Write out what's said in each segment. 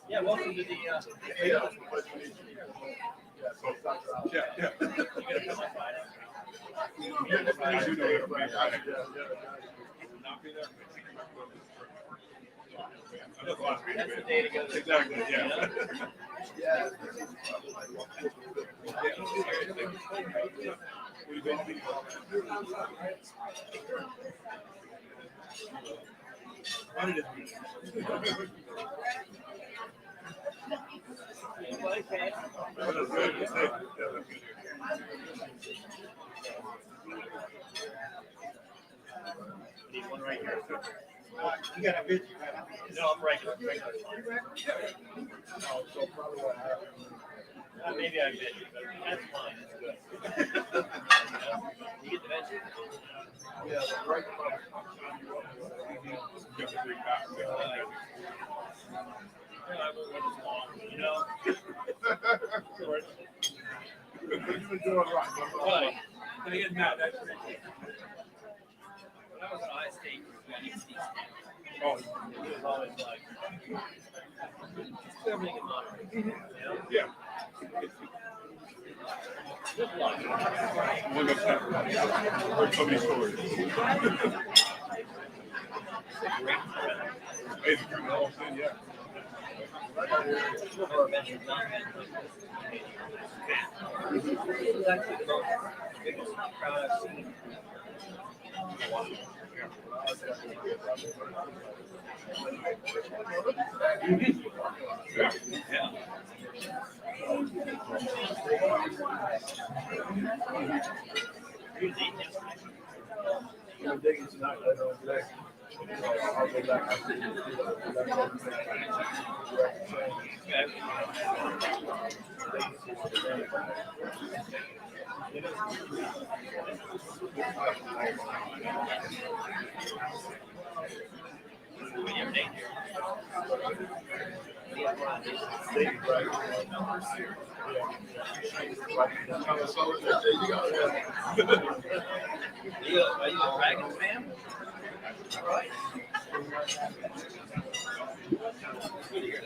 Yeah, welcome to the. That's the day to go. Exactly, yeah. Yeah. Need one right here. You got a bitch. No, I'm regular. Oh, so probably what happened. Maybe I bit you, but that's fine. That's good. You get the veggie? Yeah, the right You know? You've been doing right. Right. They get mad. That's When I was at Iowa State, I used to teach. oh, It was always like, everything in moderate. You know? yeah. Good luck. One of heard so many stories. Hey, the criminal, yeah. It's actually the biggest crowd I've seen. Yeah. I'm digging tonight. I know today. I'll go back after Are you a Dragons fan? All right. Good to hear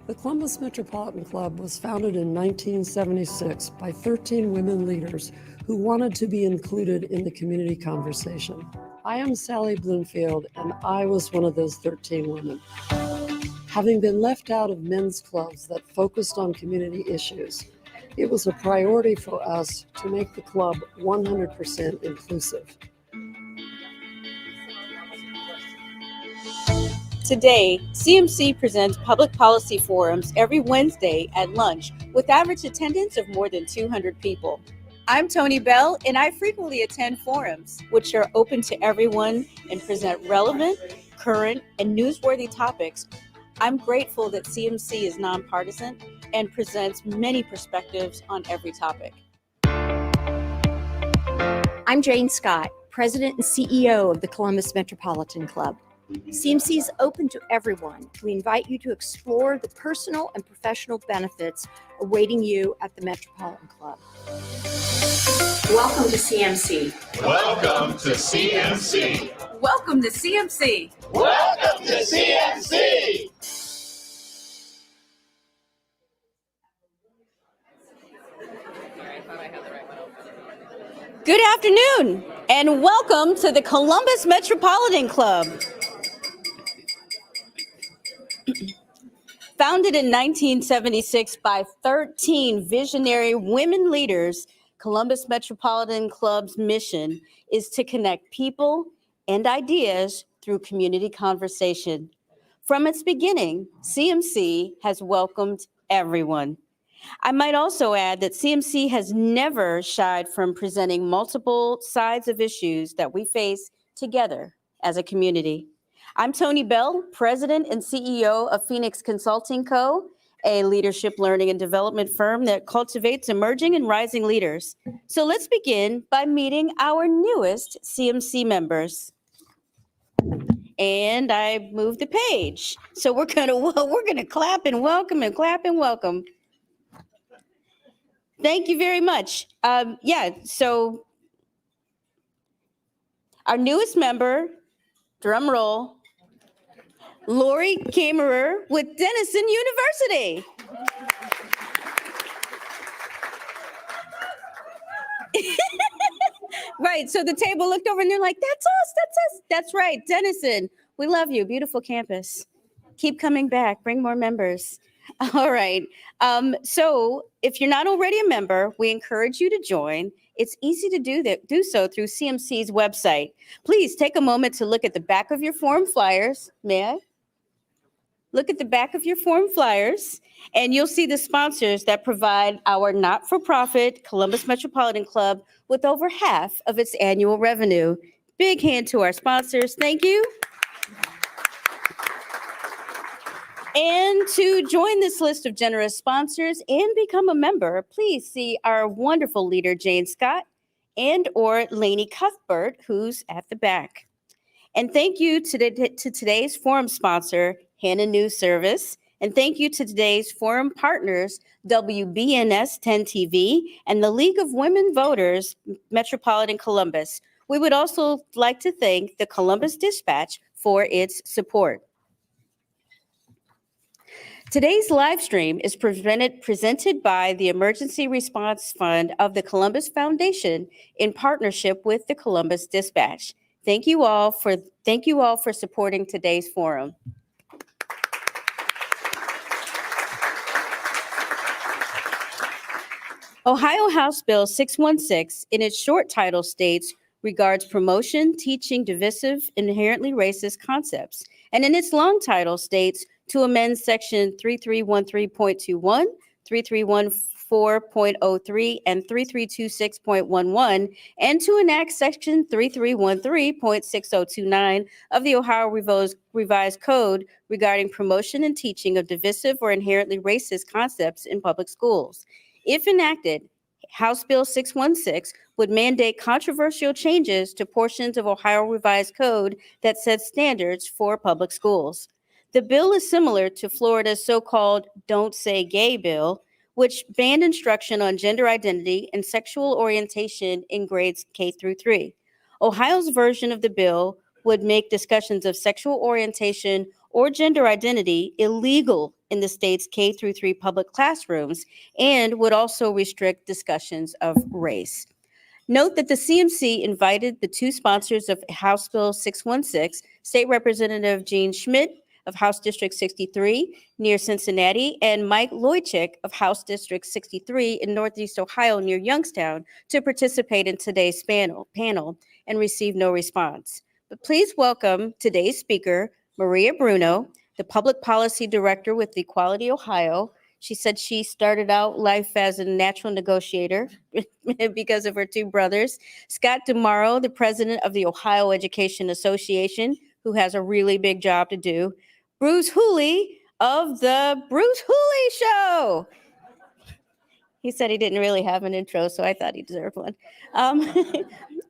The Columbus Metropolitan Club was founded in 1976 by 13 women leaders who wanted to be included in the community conversation. I am Sally Bloomfield, and I was one of those 13 women. Having been left out of men's clubs that focused on community issues, it was a priority for us to make the club 100% inclusive. Today, CMC presents public policy forums every Wednesday at lunch with average attendance of more than 200 people. I'm Tony Bell, and I frequently attend forums, which are open to everyone and present relevant, current, and newsworthy topics. I'm grateful that CMC is nonpartisan and presents many perspectives on every topic. I'm Jane Scott, President and CEO of the Columbus Metropolitan Club. CMC is open to everyone. We invite you to explore the personal and professional benefits awaiting you at the Metropolitan Club. Welcome to CMC. Welcome to CMC. Welcome to CMC. Welcome to CMC. Good afternoon, and welcome to the Columbus Metropolitan Club. Founded in 1976 by 13 visionary women leaders, Columbus Metropolitan Club's mission is to connect people and ideas through community conversation. From its beginning, CMC has welcomed everyone. I might also add that CMC has never shied from presenting multiple sides of issues that we face together as a community. I'm Tony Bell, President and CEO of Phoenix Consulting Co., a leadership learning and development firm that cultivates emerging and rising leaders. So let's begin by meeting our newest CMC members. And I moved the page. So we're gonna clap and welcome and clap and welcome. Thank you very much. So our newest member, drum roll, Lori Kammerer with Denison University. Right, so the table looked over and they're like, that's us. That's right, Denison. We love you, beautiful campus. Keep coming back, bring more members. All right, so if you're not already a member, we encourage you to join. It's easy to do so through CMC's website. Please take a moment to look at the back of your forum flyers. May I? Look at the back of your forum flyers, and you'll see the sponsors that provide our not-for-profit Columbus Metropolitan Club with over half of its annual revenue. Big hand to our sponsors. Thank you. And to join this list of generous sponsors and become a member, please see our wonderful leader, Jane Scott, and or Lainey Cuthbert, who's at the back. And thank you to today's forum sponsor, Hannah News Service. And thank you to today's forum partners, WBNS 10 TV and the League of Women Voters, Metropolitan Columbus. We would also like to thank the Columbus Dispatch for its support. Today's live stream is presented by the Emergency Response Fund of the Columbus Foundation in partnership with the Columbus Dispatch. Thank you all for supporting today's forum. Ohio House Bill 616, in its short title, states regards promotion, teaching divisive, inherently racist concepts, and in its long title states to amend Section 3313.21, 3314.03, and 3326.11, and to enact Section 3313.6029 of the Ohio Revised Code regarding promotion and teaching of divisive or inherently racist concepts in public schools. If enacted, House Bill 616 would mandate controversial changes to portions of Ohio Revised Code that set standards for public schools. The bill is similar to Florida's so-called Don't Say Gay bill, which banned instruction on gender identity and sexual orientation in grades K through 3. Ohio's version of the bill would make discussions of sexual orientation or gender identity illegal in the state's K through 3 public classrooms and would also restrict discussions of race. Note that the CMC invited the two sponsors of House Bill 616, State Representative Gene Schmidt of House District 63 near Cincinnati and Mike Loychik of House District 63 in Northeast Ohio near Youngstown, to participate in today's panel and receive no response. But please welcome today's speaker, Maria Bruno, the Public Policy Director with Equality Ohio. She said she started out life as a natural negotiator because of her two brothers. Scott DiMauro, the president of the Ohio Education Association, who has a really big job to do. Bruce Hooley of the Bruce Hooley Show. He said he didn't really have an intro, so I thought he deserved one.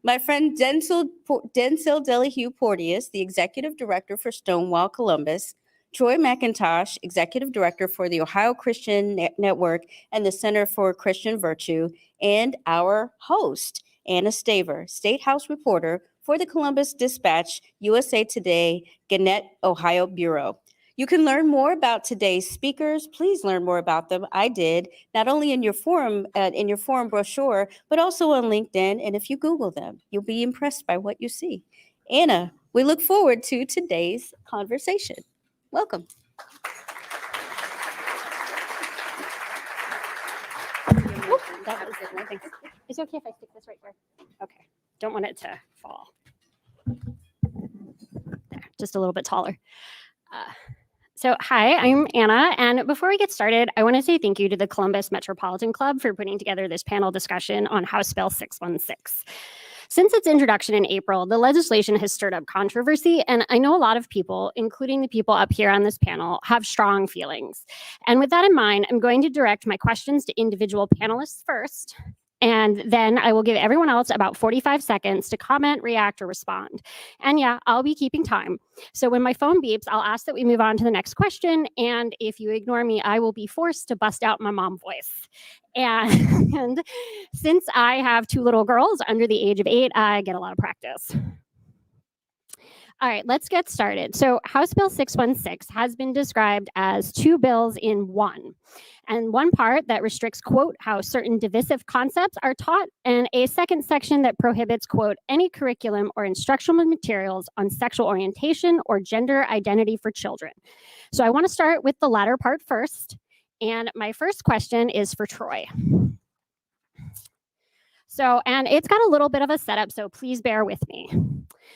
My friend Densil Delahue Porteous, the executive director for Stonewall Columbus. Troy McIntosh, Executive Director for the Ohio Christian Network and the Center for Christian Virtue, and our host, Anna Staver, State House reporter for the Columbus Dispatch, USA Today, Gannett, Ohio Bureau. You can learn more about today's speakers. Please learn more about them. I did, not only in your forum brochure, but also on LinkedIn. And if you Google them, you'll be impressed by what you see. Anna, we look forward to today's conversation. Welcome. That was it. Thanks. Is it okay if I stick this right here? Okay. Don't want it to fall. There, just a little bit taller. Hi, I'm Anna. And before we get started, I want to say thank you to the Columbus Metropolitan Club for putting together this panel discussion on House Bill 616. Since its introduction in April, the legislation has stirred up controversy, and I know a lot of people, including the people up here on this panel, have strong feelings. And with that in mind, I'm going to direct my questions to individual panelists first, and then I will give everyone else about 45 seconds to comment, react, or respond. And yeah, I'll be keeping time. So when my phone beeps, I'll ask that we move on to the next question, and if you ignore me, I will be forced to bust out my mom voice. And since I have two little girls under the age of 8, I get a lot of practice. All right, let's get started. So House Bill 616 has been described as two bills in one. And one part that restricts, quote, how certain divisive concepts are taught, and a second section that prohibits, quote, any curriculum or instructional materials on sexual orientation or gender identity for children. So I want to start with the latter part first. And my first question is for Troy. And it's got a little bit of a setup, so please bear with me.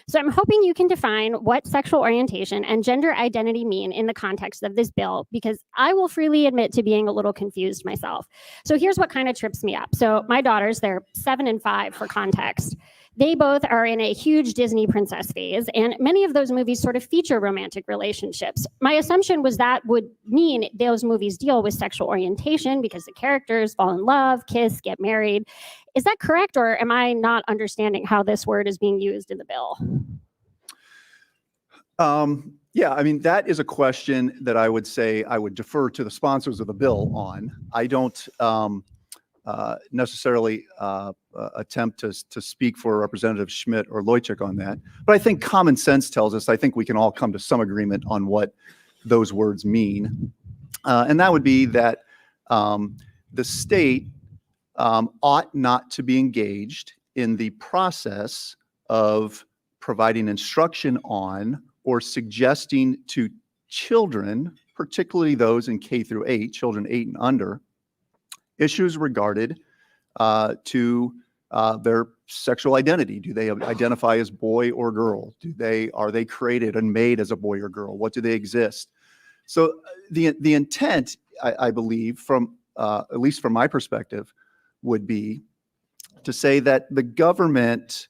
So I'm hoping you can define what sexual orientation and gender identity mean in the context of this bill, because I will freely admit to being a little confused myself. So here's what kind of trips me up. So my daughters, they're 7 and 5 for context. They both are in a huge Disney princess phase, and many of those movies sort of feature romantic relationships. My assumption was that would mean those movies deal with sexual orientation because the characters fall in love, kiss, get married. Is that correct, or am I not understanding how this word is being used in the bill? Yeah, I mean, that is a question that I would say I would defer to the sponsors of the bill on. I don't necessarily attempt to speak for Representative Schmidt or Loychik on that. But I think common sense tells us, I think we can all come to some agreement on what those words mean. And that would be that the state ought not to be engaged in the process of providing instruction on or suggesting to children, particularly those in K through 8, children 8 and under, issues regarded to their sexual identity. Do they identify as boy or girl? Are they created and made as a boy or girl? What do they exist? So the intent, I believe, from at least from my perspective, would be to say that the government,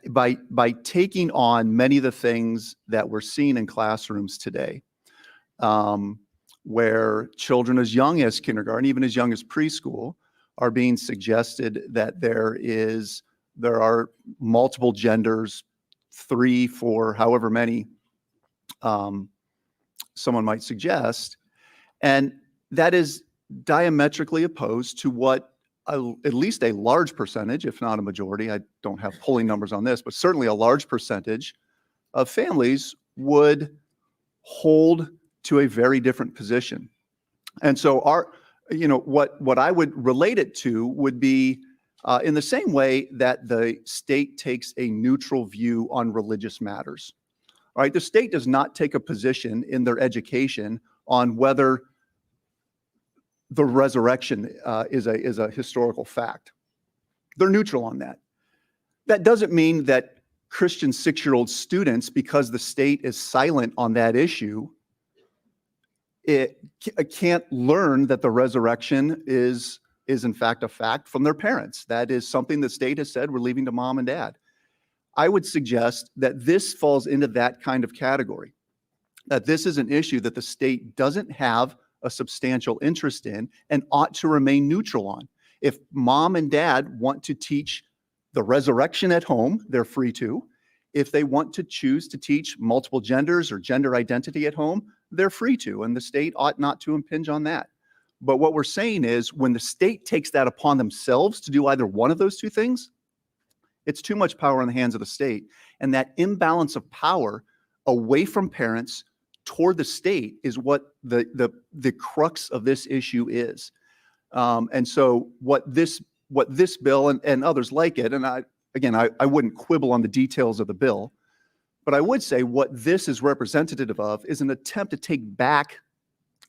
by taking on many of the things that we're seeing in classrooms today, where children as young as kindergarten, even as young as preschool, are being suggested that there are multiple genders, 3, 4, however many someone might suggest, and that is diametrically opposed to what at least a large percentage, if not a majority, I don't have polling numbers on this, but certainly a large percentage of families would hold to a very different position. And so what I would relate it to would be in the same way that the state takes a neutral view on religious matters. All right, the state does not take a position in their education on whether the resurrection is a historical fact. They're neutral on that. That doesn't mean that Christian 6-year-old students, because the state is silent on that issue, it can't learn that the resurrection is in fact a fact from their parents. That is something the state has said we're leaving to mom and dad. I would suggest that this falls into that kind of category, that this is an issue that the state doesn't have a substantial interest in and ought to remain neutral on. If mom and dad want to teach the resurrection at home, they're free to. If they want to choose to teach multiple genders or gender identity at home, they're free to, and the state ought not to impinge on that. But what we're saying is when the state takes that upon themselves to do either one of those two things, it's too much power in the hands of the state. And that imbalance of power away from parents toward the state is what the crux of this issue is. And so what this bill and others like it, and I wouldn't quibble on the details of the bill, but I would say what this is representative of is an attempt to take back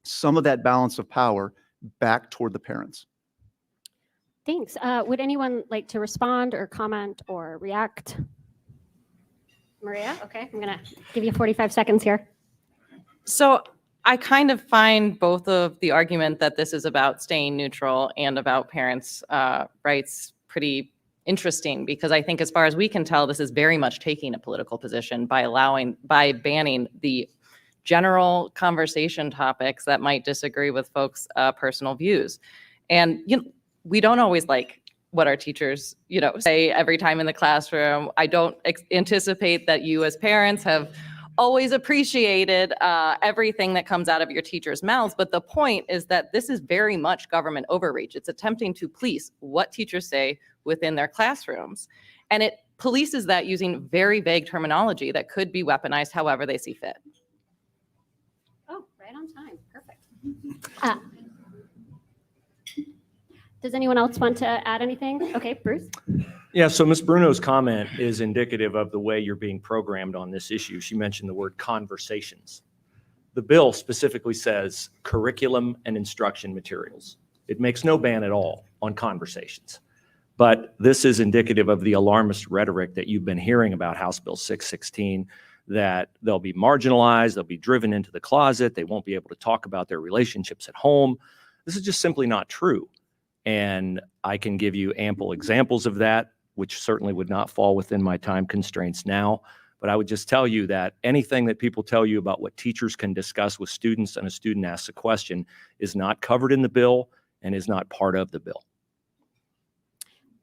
some of that balance of power back toward the parents. Thanks. Would anyone like to respond or comment or react? Maria, okay, I'm gonna give you 45 seconds here. So I kind of find both of the argument that this is about staying neutral and about parents' rights pretty interesting, because I think as far as we can tell, this is very much taking a political position by banning the general conversation topics that might disagree with folks' personal views. And we don't always like what our teachers, say every time in the classroom. I don't anticipate that you as parents have always appreciated everything that comes out of your teachers' mouths. But the point is that this is very much government overreach. It's attempting to police what teachers say within their classrooms. And it polices that using very vague terminology that could be weaponized however they see fit. Oh, right on time. Perfect. Does anyone else want to add anything? Okay, Bruce. Yeah, so Ms. Bruno's comment is indicative of the way you're being programmed on this issue. She mentioned the word conversations. The bill specifically says curriculum and instruction materials. It makes no ban at all on conversations. But this is indicative of the alarmist rhetoric that you've been hearing about House Bill 616, that they'll be marginalized, they'll be driven into the closet, they won't be able to talk about their relationships at home. This is just simply not true. And I can give you ample examples of that, which certainly would not fall within my time constraints now. But I would just tell you that anything that people tell you about what teachers can discuss with students and a student asks a question is not covered in the bill and is not part of the bill.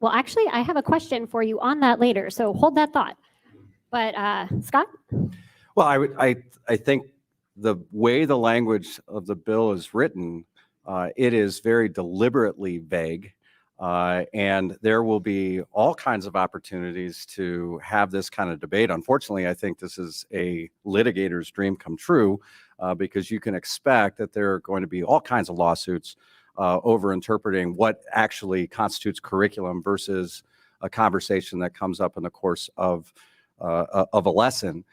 Well, actually, I have a question for you on that later, so hold that thought. But Scott? Well, I think the way the language of the bill is written, it is very deliberately vague, and there will be all kinds of opportunities to have this kind of debate. Unfortunately, I think this is a litigator's dream come true, because you can expect that there are going to be all kinds of lawsuits over interpreting what actually constitutes curriculum versus a conversation that comes up in the course of a lesson.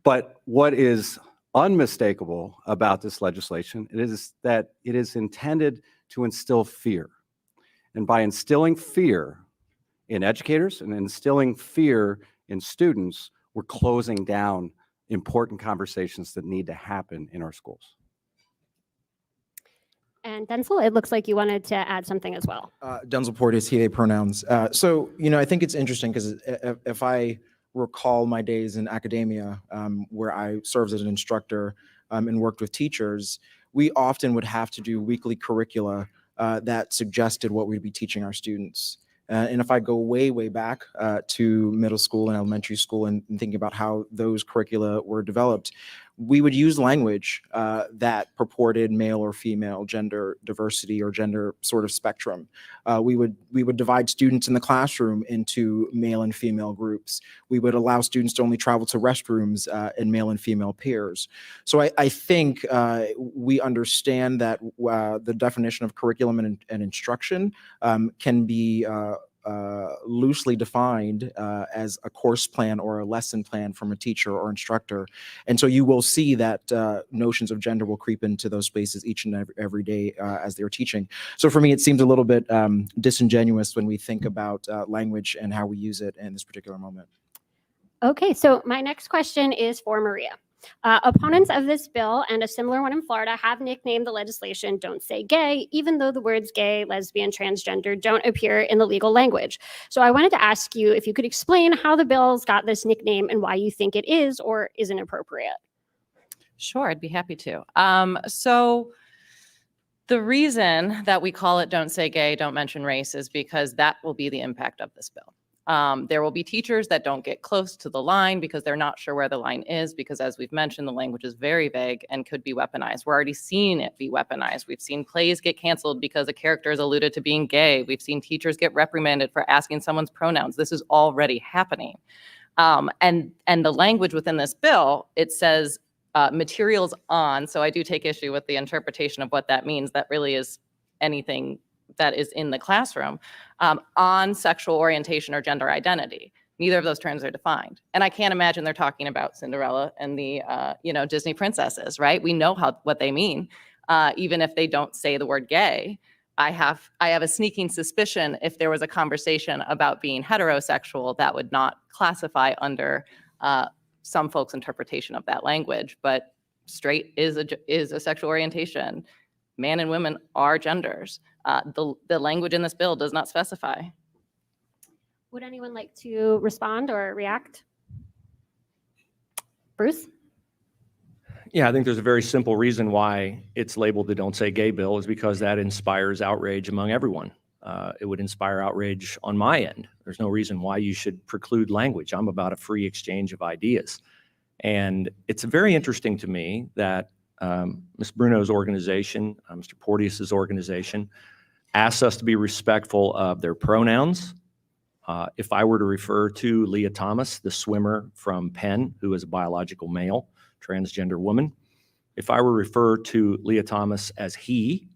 But what is unmistakable about this legislation is that it is intended to instill fear. And by instilling fear in educators and instilling fear in students, we're closing down important conversations that need to happen in our schools. And Densil, it looks like you wanted to add something as well. Densil Porteous, he, they pronouns. So, I think it's interesting because if I recall my days in academia, where I served as an instructor and worked with teachers, we often would have to do weekly curricula that suggested what we'd be teaching our students. And if I go way, way back to middle school and elementary school and thinking about how those curricula were developed, we would use language that purported male or female, gender diversity or gender sort of spectrum. We would divide students in the classroom into male and female groups. We would allow students to only travel to restrooms in male and female pairs. So I think we understand that the definition of curriculum and instruction can be loosely defined as a course plan or a lesson plan from a teacher or instructor. And so you will see that notions of gender will creep into those spaces each and every day as they're teaching. So for me, it seems a little bit disingenuous when we think about language and how we use it in this particular moment. Okay, so my next question is for Maria. Opponents of this bill and a similar one in Florida have nicknamed the legislation "Don't Say Gay," even though the words gay, lesbian, transgender don't appear in the legal language. So I wanted to ask you if you could explain how the bill's got this nickname and why you think it is or isn't appropriate. Sure, I'd be happy to. So the reason that we call it "Don't Say Gay, Don't Mention Race" is because that will be the impact of this bill. There will be teachers that don't get close to the line because they're not sure where the line is, because as we've mentioned, the language is very vague and could be weaponized. We're already seeing it be weaponized. We've seen plays get canceled because a character is alluded to being gay. We've seen teachers get reprimanded for asking someone's pronouns. This is already happening. And the language within this bill, it says materials on. So I do take issue with the interpretation of what that means. That really is anything that is in the classroom on sexual orientation or gender identity. Neither of those terms are defined. And I can't imagine they're talking about Cinderella and the Disney princesses, right? We know what they mean, even if they don't say the word gay. I have a sneaking suspicion if there was a conversation about being heterosexual, that would not classify under some folks' interpretation of that language. But straight is a sexual orientation. Man and women are genders. The language in this bill does not specify. Would anyone like to respond or react? Bruce? Yeah, I think there's a very simple reason why it's labeled the "Don't Say Gay" bill is because that inspires outrage among everyone. It would inspire outrage on my end. There's no reason why you should preclude language. I'm about a free exchange of ideas. And it's very interesting to me that Ms. Bruno's organization, Mr. Porteous's organization, asks us to be respectful of their pronouns. If I were to refer to Leah Thomas, the swimmer from Penn, who is a biological male, transgender woman, if I were to refer to Leah Thomas as he,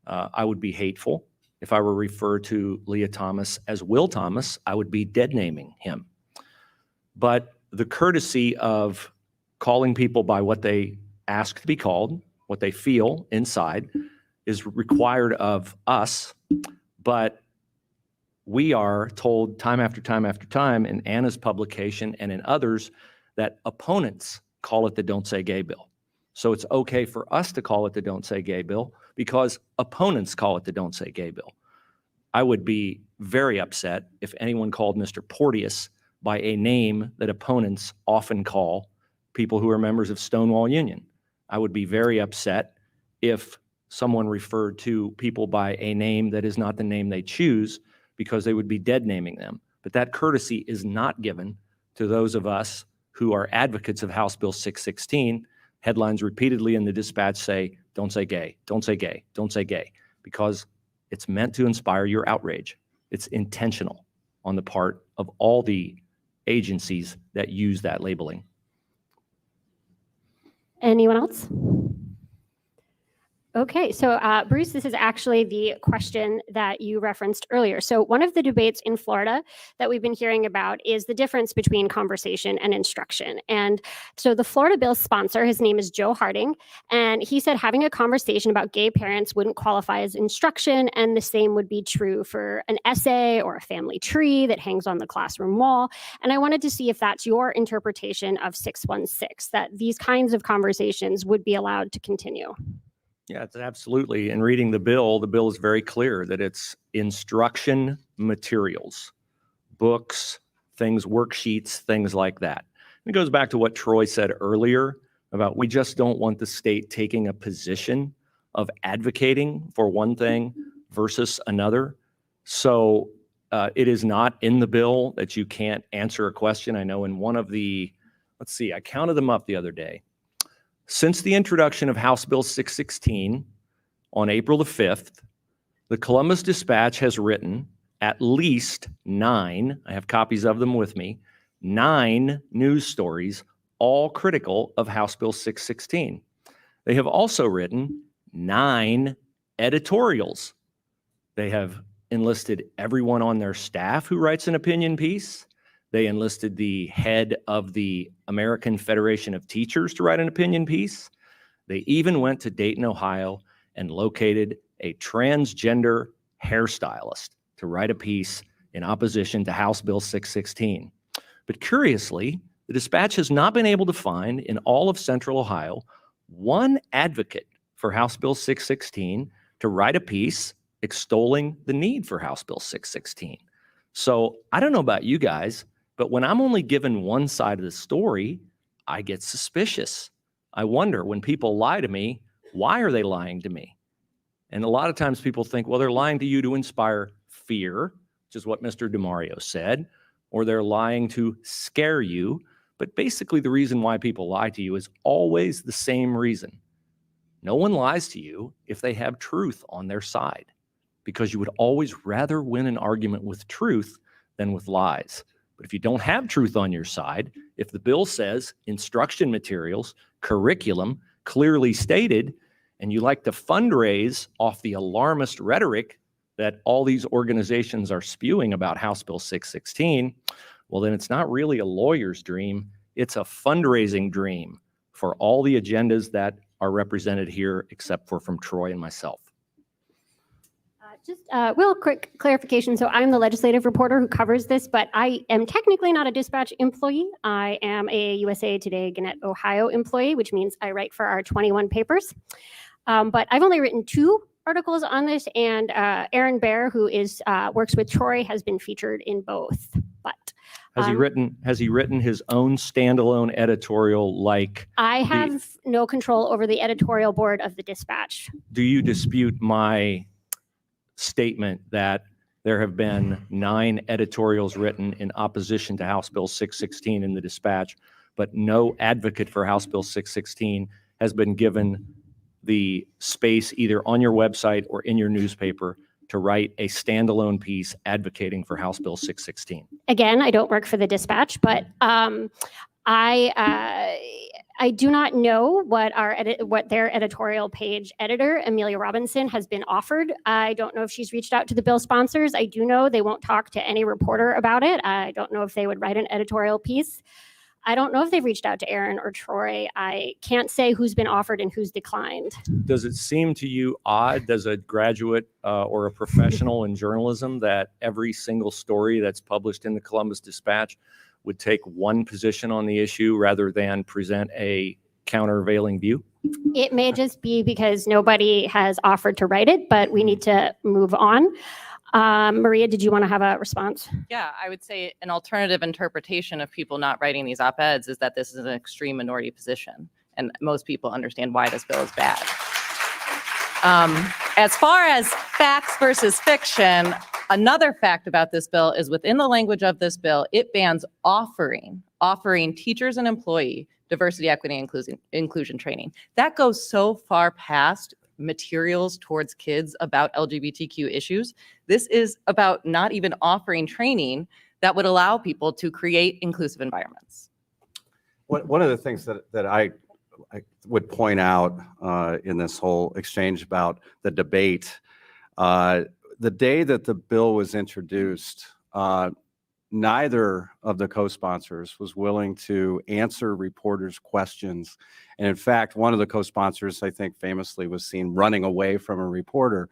I would be hateful. If I were to refer to Leah Thomas as Will Thomas, I would be dead naming him. But the courtesy of calling people by what they ask to be called, what they feel inside, is required of us, but we are told time after time after time in Anna's publication and in others that opponents call it the "Don't Say Gay" bill. So it's okay for us to call it the "Don't Say Gay" bill because opponents call it the "Don't Say Gay" bill. I would be very upset if anyone called Mr. Porteous by a name that opponents often call people who are members of Stonewall Union. I would be very upset if someone referred to people by a name that is not the name they choose, because they would be dead naming them. But that courtesy is not given to those of us who are advocates of House Bill 616. Headlines repeatedly in the dispatch say, "Don't say gay, don't say gay, don't say gay," because it's meant to inspire your outrage. It's intentional on the part of all the agencies that use that labeling. Anyone else? Okay, so Bruce, this is actually the question that you referenced earlier. So one of the debates in Florida that we've been hearing about is the difference between conversation and instruction. And so the Florida bill's sponsor, his name is Joe Harding, and he said having a conversation about gay parents wouldn't qualify as instruction, and the same would be true for an essay or a family tree that hangs on the classroom wall. And I wanted to see if that's your interpretation of 616, that these kinds of conversations would be allowed to continue. Yeah, it's absolutely. In reading the bill is very clear that it's instruction materials, books, things, worksheets, things like that. It goes back to what Troy said earlier about we just don't want the state taking a position of advocating for one thing versus another. So it is not in the bill that you can't answer a question. I know in one of the, let's see, I counted them up the other day. Since the introduction of House Bill 616 on April the 5th, the Columbus Dispatch has written at least 9, I have copies of them with me, 9 news stories, all critical of House Bill 616. They have also written 9 editorials. They have enlisted everyone on their staff who writes an opinion piece. They enlisted the head of the American Federation of Teachers to write an opinion piece. They even went to Dayton, Ohio, and located a transgender hairstylist to write a piece in opposition to House Bill 616. But curiously, the Dispatch has not been able to find in all of Central Ohio one advocate for House Bill 616 to write a piece extolling the need for House Bill 616. So I don't know about you guys, but when I'm only given one side of the story, I get suspicious. I wonder, when people lie to me, why are they lying to me? And a lot of times people think, well, they're lying to you to inspire fear, which is what Mr. DiMauro said, or they're lying to scare you. But basically the reason why people lie to you is always the same reason. No one lies to you if they have truth on their side, because you would always rather win an argument with truth than with lies. But if you don't have truth on your side, if the bill says instruction materials, curriculum, clearly stated, and you like to fundraise off the alarmist rhetoric that all these organizations are spewing about House Bill 616, well, then it's not really a lawyer's dream. It's a fundraising dream for all the agendas that are represented here, except for from Troy and myself. Just real quick clarification. So I'm the legislative reporter who covers this, but I am technically not a Dispatch employee. I am a USA Today Gannett, Ohio employee, which means I write for our 21 papers. But I've only written 2 articles on this, and Aaron Baer, who is works with Troy, has been featured in both. But Has he written his own standalone editorial like? I have no control over the editorial board of the Dispatch. Do you dispute my statement that there have been 9 editorials written in opposition to House Bill 616 in the Dispatch, but no advocate for House Bill 616 has been given the space either on your website or in your newspaper to write a standalone piece advocating for House Bill 616? Again, I don't work for the Dispatch, but I do not know what what their editorial page editor, Amelia Robinson, has been offered. I don't know if she's reached out to the bill sponsors. I do know they won't talk to any reporter about it. I don't know if they would write an editorial piece. I don't know if they've reached out to Aaron or Troy. I can't say who's been offered and who's declined. Does it seem to you odd as a graduate or a professional in journalism that every single story that's published in the Columbus Dispatch would take one position on the issue rather than present a countervailing view? It may just be because nobody has offered to write it, but we need to move on. Maria, did you want to have a response? Yeah, I would say an alternative interpretation of people not writing these op-eds is that this is an extreme minority position, and most people understand why this bill is bad. As far as facts versus fiction, another fact about this bill is within the language of this bill, it bans offering teachers and employee diversity, equity, and inclusion training. That goes so far past materials towards kids about LGBTQ issues. This is about not even offering training that would allow people to create inclusive environments. One of the things that I would point out in this whole exchange about the debate, the day that the bill was introduced, neither of the co-sponsors was willing to answer reporters' questions. And in fact, one of the co-sponsors, I think famously, was seen running away from a reporter.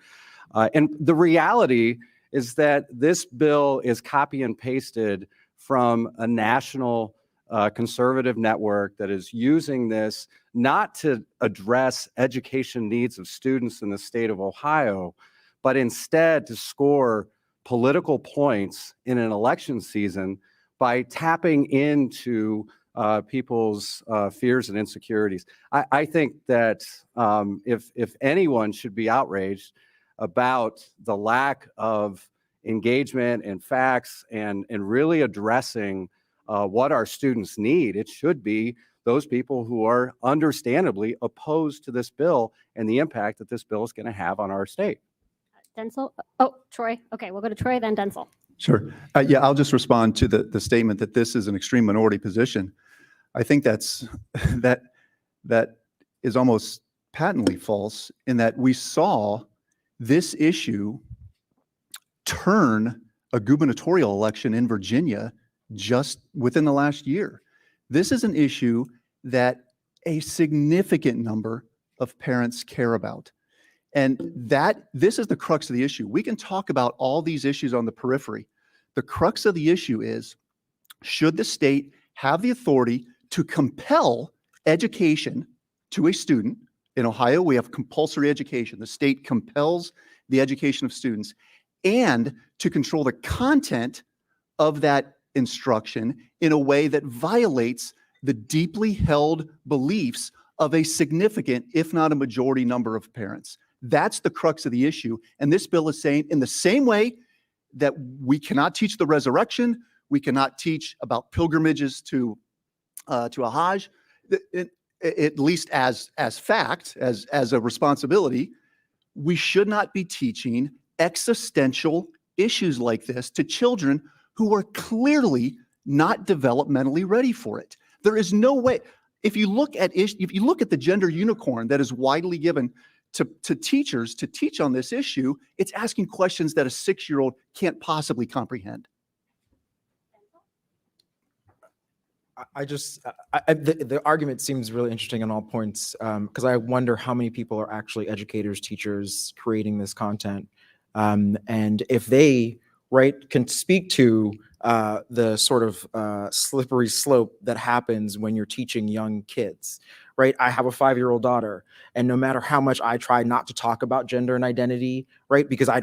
And the reality is that this bill is copy and pasted from a national conservative network that is using this not to address education needs of students in the state of Ohio, but instead to score political points in an election season by tapping into people's fears and insecurities. I think that if anyone should be outraged about the lack of engagement and facts and really addressing what our students need, it should be those people who are understandably opposed to this bill and the impact that this bill is going to have on our state. Densil? Oh, Troy. Okay, we'll go to Troy, then Densil. Sure. Yeah, I'll just respond to the statement that this is an extreme minority position. I think that's that is almost patently false in that we saw this issue turn a gubernatorial election in Virginia just within the last year. This is an issue that a significant number of parents care about. And this is the crux of the issue. We can talk about all these issues on the periphery. The crux of the issue is, should the state have the authority to compel education to a student? In Ohio, we have compulsory education. The state compels the education of students, and to control the content of that instruction in a way that violates the deeply held beliefs of a significant, if not a majority number of parents. That's the crux of the issue. And this bill is saying, in the same way that we cannot teach the resurrection, we cannot teach about pilgrimages to a Hajj, at least as fact, as a responsibility, we should not be teaching existential issues like this to children who are clearly not developmentally ready for it. There is no way. If you look at the gender unicorn that is widely given to teachers to teach on this issue, it's asking questions that a 6-year-old can't possibly comprehend. The argument seems really interesting on all points, because I wonder how many people are actually educators, teachers creating this content, and if they can speak to the sort of slippery slope that happens when you're teaching young kids. Right. I have a 5-year-old daughter, and no matter how much I try not to talk about gender and identity, right, because I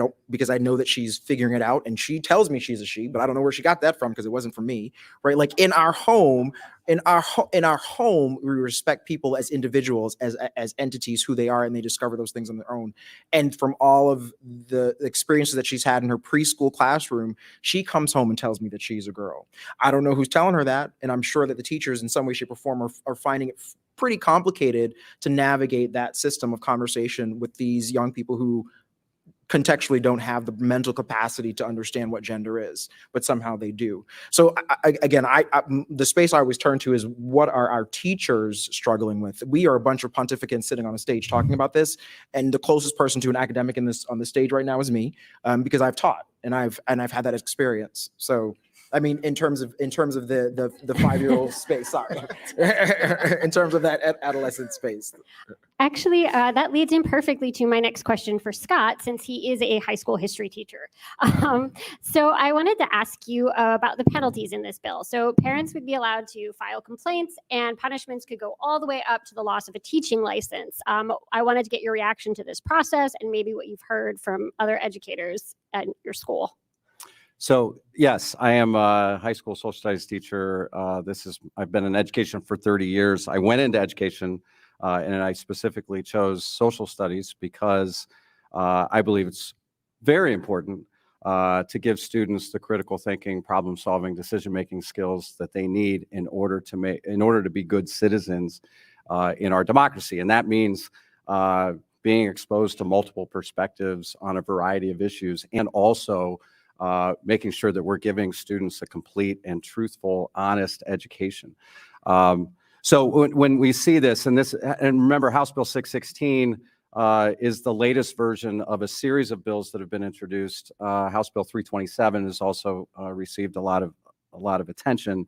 know that she's figuring it out, and she tells me she's a she, but I don't know where she got that from because it wasn't from me. Right. Like in our home, we respect people as individuals, as entities, who they are, and they discover those things on their own. And from all of the experiences that she's had in her preschool classroom, she comes home and tells me that she's a girl. I don't know who's telling her that, and I'm sure that the teachers in some way, shape, or form are finding it pretty complicated to navigate that system of conversation with these young people who contextually don't have the mental capacity to understand what gender is, but somehow they do. So the space I always turn to is, what are our teachers struggling with? We are a bunch of pontificants sitting on a stage talking about this, and the closest person to an academic on the stage right now is me, because I've taught and I've had that experience. So I mean, in terms of the 5-year-old space, sorry, in terms of that adolescent space. Actually, that leads in perfectly to my next question for Scott, since he is a high school history teacher. So I wanted to ask you about the penalties in this bill. So parents would be allowed to file complaints, and punishments could go all the way up to the loss of a teaching license. I wanted to get your reaction to this process and maybe what you've heard from other educators at your school. So yes, I am a high school social studies teacher. I've been in education for 30 years. I went into education and I specifically chose social studies because I believe it's very important to give students the critical thinking, problem solving, decision making skills that they need in order to be good citizens in our democracy. And that means being exposed to multiple perspectives on a variety of issues, and also making sure that we're giving students a complete and truthful, honest education. So when we see this, and remember, House Bill 616 is the latest version of a series of bills that have been introduced. House Bill 327 has also received a lot of attention,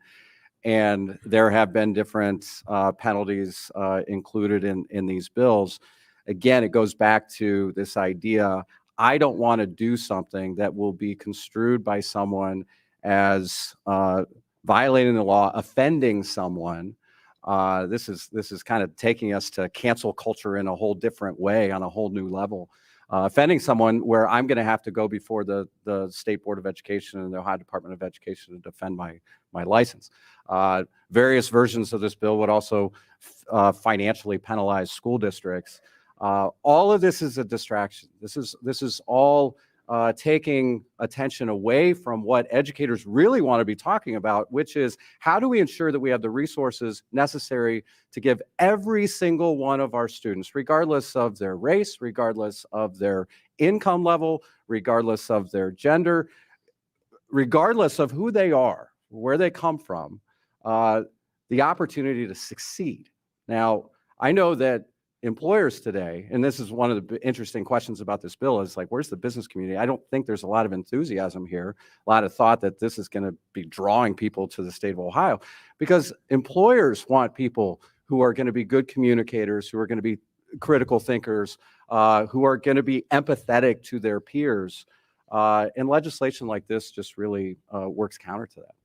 and there have been different penalties included in these bills. Again, it goes back to this idea: I don't want to do something that will be construed by someone as violating the law, offending someone. This is kind of taking us to cancel culture in a whole different way, on a whole new level. Offending someone where I'm going to have to go before the State Board of Education and the Ohio Department of Education to defend my license. Various versions of this bill would also financially penalize school districts. All of this is a distraction. This is all taking attention away from what educators really want to be talking about, which is how do we ensure that we have the resources necessary to give every single one of our students, regardless of their race, regardless of their income level, regardless of their gender, regardless of who they are, where they come from, the opportunity to succeed. Now, I know that employers today, and this is one of the interesting questions about this bill, is like, where's the business community? I don't think there's a lot of enthusiasm here, a lot of thought that this is going to be drawing people to the state of Ohio, because employers want people who are going to be good communicators, who are going to be critical thinkers, who are going to be empathetic to their peers. And legislation like this just really works counter to that.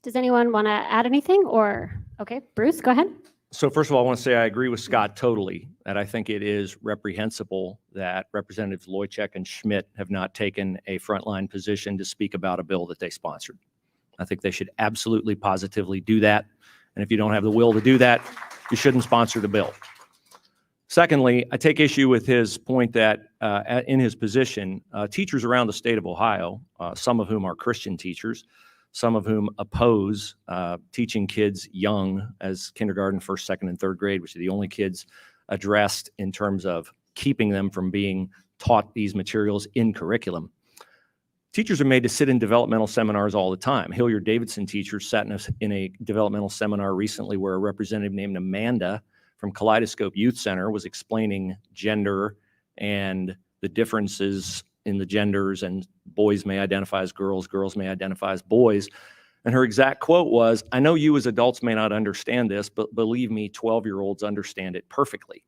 Does anyone want to add anything or, okay, Bruce, go ahead. So first of all, I want to say I agree with Scott totally, that I think it is reprehensible that Representatives Loychek and Schmidt have not taken a frontline position to speak about a bill that they sponsored. I think they should absolutely positively do that. And if you don't have the will to do that, you shouldn't sponsor the bill. Secondly, I take issue with his point that in his position, teachers around the state of Ohio, some of whom are Christian teachers, some of whom oppose teaching kids young as kindergarten, first, second, and third grade, which are the only kids addressed in terms of keeping them from being taught these materials in curriculum. Teachers are made to sit in developmental seminars all the time. Hilliard Davidson teachers sat in a developmental seminar recently where a representative named Amanda from Kaleidoscope Youth Center was explaining gender and the differences in the genders, and boys may identify as girls, girls may identify as boys. And her exact quote was, "I know you as adults may not understand this, but believe me, 12-year-olds understand it perfectly."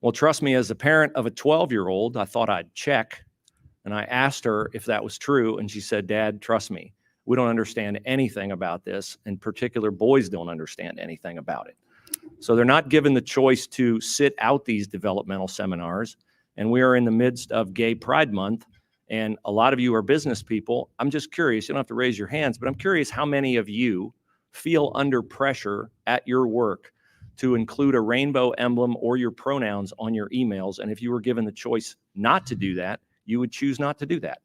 Well, trust me, as a parent of a 12-year-old, I thought I'd check. And I asked her if that was true. And she said, "Dad, trust me, we don't understand anything about this. In particular, boys don't understand anything about it." So they're not given the choice to sit out these developmental seminars. And we are in the midst of Gay Pride Month. And a lot of you are business people. I'm just curious, you don't have to raise your hands, but I'm curious how many of you feel under pressure at your work to include a rainbow emblem or your pronouns on your emails. And if you were given the choice not to do that, you would choose not to do that.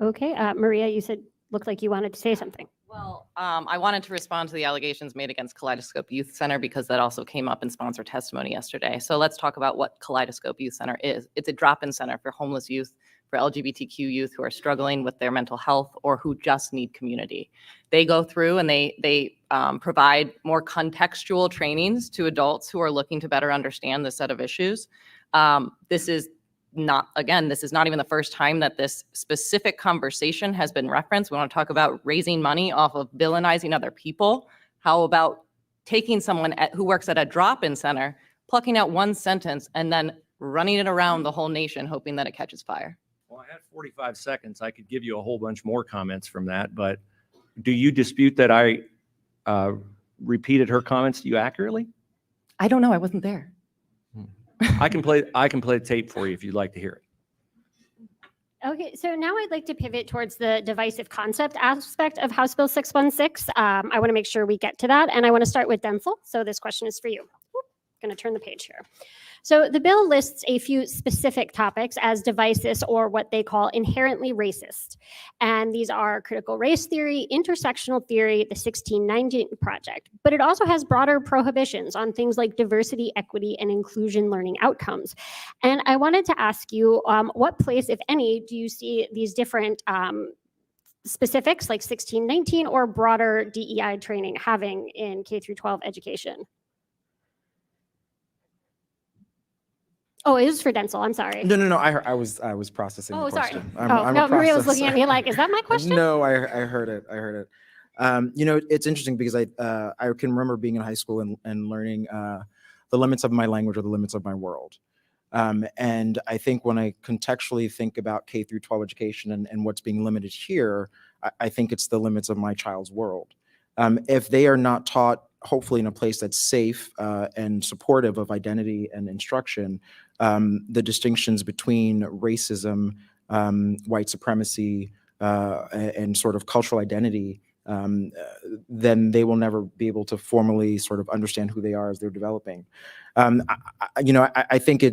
Okay, Maria, you said, looked like you wanted to say something. Well, I wanted to respond to the allegations made against Kaleidoscope Youth Center because that also came up in sponsor testimony yesterday. So let's talk about what Kaleidoscope Youth Center is. It's a drop-in center for homeless youth, for LGBTQ youth who are struggling with their mental health or who just need community. They go through and they provide more contextual trainings to adults who are looking to better understand this set of issues. This is not even the first time that this specific conversation has been referenced. We want to talk about raising money off of villainizing other people. How about taking someone who works at a drop-in center, plucking out one sentence, and then running it around the whole nation, hoping that it catches fire? Well, I had 45 seconds. I could give you a whole bunch more comments from that, but do you dispute that I repeated her comments to you accurately? I don't know. I wasn't there. I can play the tape for you if you'd like to hear it. Okay, so now I'd like to pivot towards the divisive concept aspect of House Bill 616. I want to make sure we get to that, and I want to start with Densil. So this question is for you. Going to turn the page here. So the bill lists a few specific topics as divisive, or what they call inherently racist. And these are critical race theory, intersectional theory, the 1619 Project. But it also has broader prohibitions on things like diversity, equity, and inclusion learning outcomes. And I wanted to ask you, what place, if any, do you see these different specifics like 1619 or broader DEI training having in K through 12 education? Oh, it was for Densil. I'm sorry. No. I was processing the sorry. question. No, Maria was looking at me like, is that my question? No, I heard it. It's interesting because I can remember being in high school and learning the limits of my language or the limits of my world. And I think when I contextually think about K through 12 education and what's being limited here, I think it's the limits of my child's world. If they are not taught, hopefully in a place that's safe and supportive of identity and instruction, the distinctions between racism, white supremacy, and sort of cultural identity then they will never be able to formally sort of understand who they are as they're developing. I think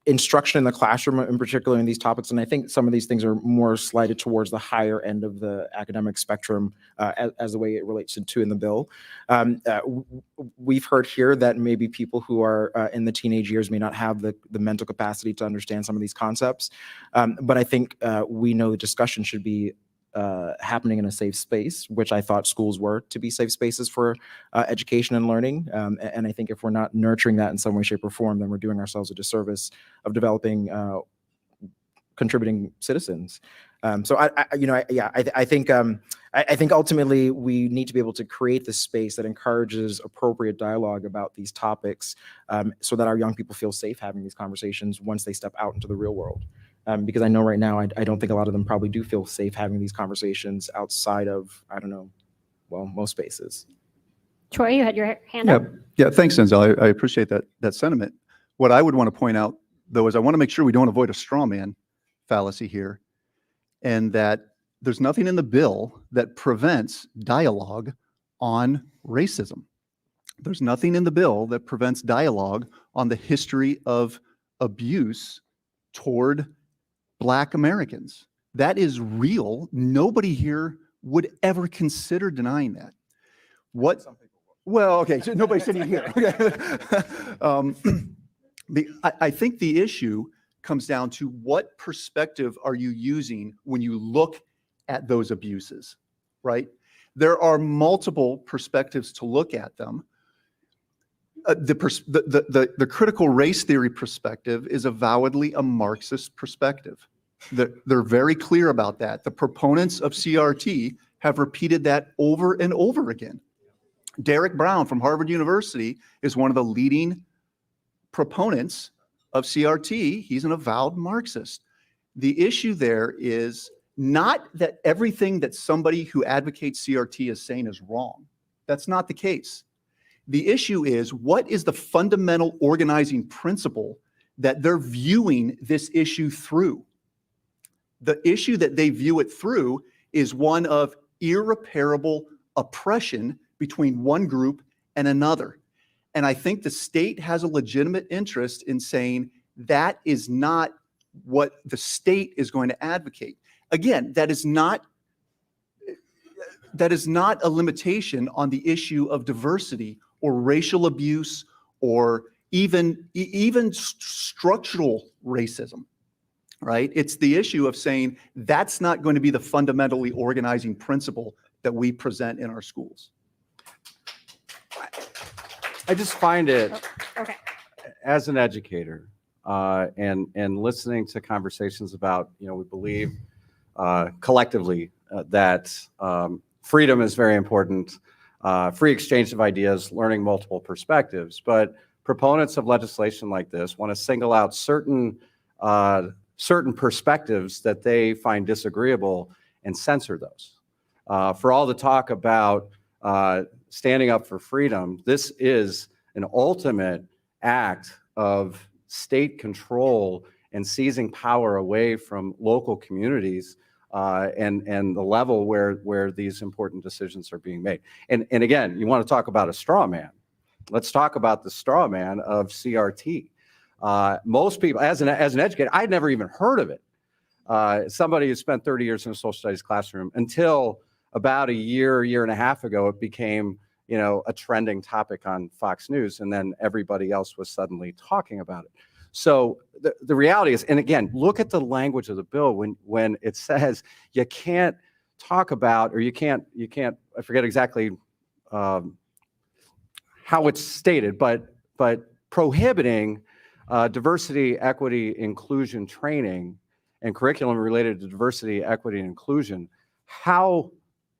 instruction in the classroom, in particular in these topics, and I think some of these things are more slighted towards the higher end of the academic spectrum as the way it relates to in the bill. We've heard here that maybe people who are in the teenage years may not have the mental capacity to understand some of these concepts. But I think we know the discussion should be happening in a safe space, which I thought schools were to be safe spaces for education and learning. And I think if we're not nurturing that in some way, shape, or form, then we're doing ourselves a disservice of developing contributing citizens. So I think ultimately we need to be able to create this space that encourages appropriate dialogue about these topics, so that our young people feel safe having these conversations once they step out into the real world. Because I know right now, I don't think a lot of them probably do feel safe having these conversations outside of, most spaces. Troy, you had your hand up. Yeah, thanks, Denzel. I appreciate that sentiment. What I would want to point out, though, is I want to make sure we don't avoid a straw man fallacy here, and that there's nothing in the bill that prevents dialogue on racism. There's nothing in the bill that prevents dialogue on the history of abuse toward Black Americans. That is real. Nobody here would ever consider denying that. Well, okay, so nobody's sitting here. I think the issue comes down to what perspective are you using when you look at those abuses, right? There are multiple perspectives to look at them. The critical race theory perspective is avowedly a Marxist perspective. They're very clear about that. The proponents of CRT have repeated that over and over again. Derek Brown from Harvard University is one of the leading proponents of CRT. He's an avowed Marxist. The issue there is not that everything that somebody who advocates CRT is saying is wrong. That's not the case. The issue is, what is the fundamental organizing principle that they're viewing this issue through? The issue that they view it through is one of irreparable oppression between one group and another. And I think the state has a legitimate interest in saying that is not what the state is going to advocate. Again, that is not a limitation on the issue of diversity or racial abuse or even structural racism, right? It's the issue of saying that's not going to be the fundamentally organizing principle that we present in our schools. I just find it, Okay. as an educator, and listening to conversations about, we believe collectively that freedom is very important, free exchange of ideas, learning multiple perspectives. But proponents of legislation like this want to single out certain perspectives that they find disagreeable and censor those. For all the talk about standing up for freedom, this is an ultimate act of state control and seizing power away from local communities and the level where these important decisions are being made. And again, you want to talk about a straw man. Let's talk about the straw man of CRT. Most people, as an educator, I'd never even heard of it. Somebody who spent 30 years in a social studies classroom until about a year and a half ago, it became, a trending topic on Fox News, and then everybody else was suddenly talking about it. So the reality is, and again, look at the language of the bill when it says you can't talk about, or you can't, I forget exactly how it's stated, but prohibiting diversity, equity, inclusion training and curriculum related to diversity, equity, and inclusion. How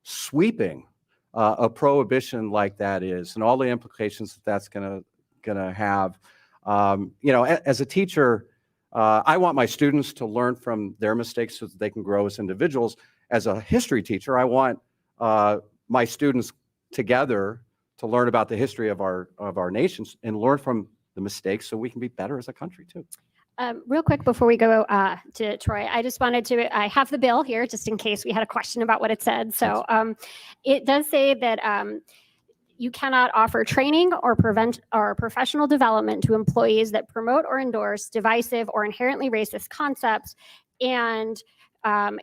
sweeping a prohibition like that is, and all the implications that that's going to have. As a teacher, I want my students to learn from their mistakes so that they can grow as individuals. As a history teacher, I want my students together to learn about the history of our nations and learn from the mistakes so we can be better as a country too. Real quick before we go to Troy, I just wanted to, I have the bill here just in case we had a question about what it said. So it does say that you cannot offer training or prevent or professional development to employees that promote or endorse divisive or inherently racist concepts. And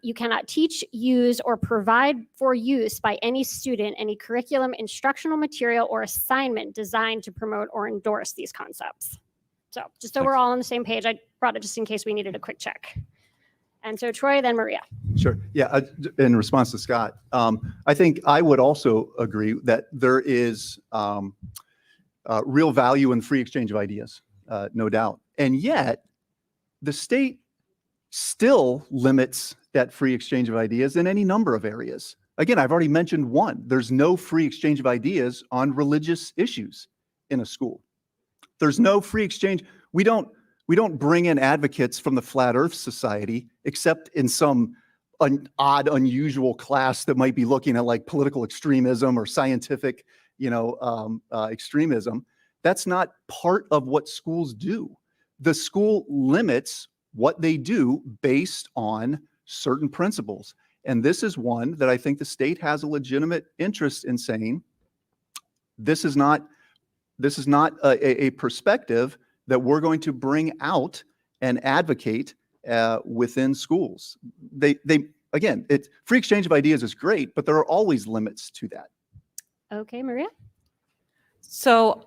you cannot teach, use, or provide for use by any student any curriculum, instructional material, or assignment designed to promote or endorse these concepts. So just so we're all on the same page, I brought it just in case we needed a quick check. And so Troy, then Maria. Sure. Yeah. In response to Scott, I think I would also agree that there is real value in free exchange of ideas, no doubt. And yet, the state still limits that free exchange of ideas in any number of areas. Again, I've already mentioned one. There's no free exchange of ideas on religious issues in a school. There's no free exchange. We don't bring in advocates from the Flat Earth Society, except in some odd, unusual class that might be looking at like political extremism or scientific, extremism. That's not part of what schools do. The school limits what they do based on certain principles. And this is one that I think the state has a legitimate interest in saying, this is not a perspective that we're going to bring out and advocate within schools. Again, free exchange of ideas is great, but there are always limits to that. Okay, Maria? So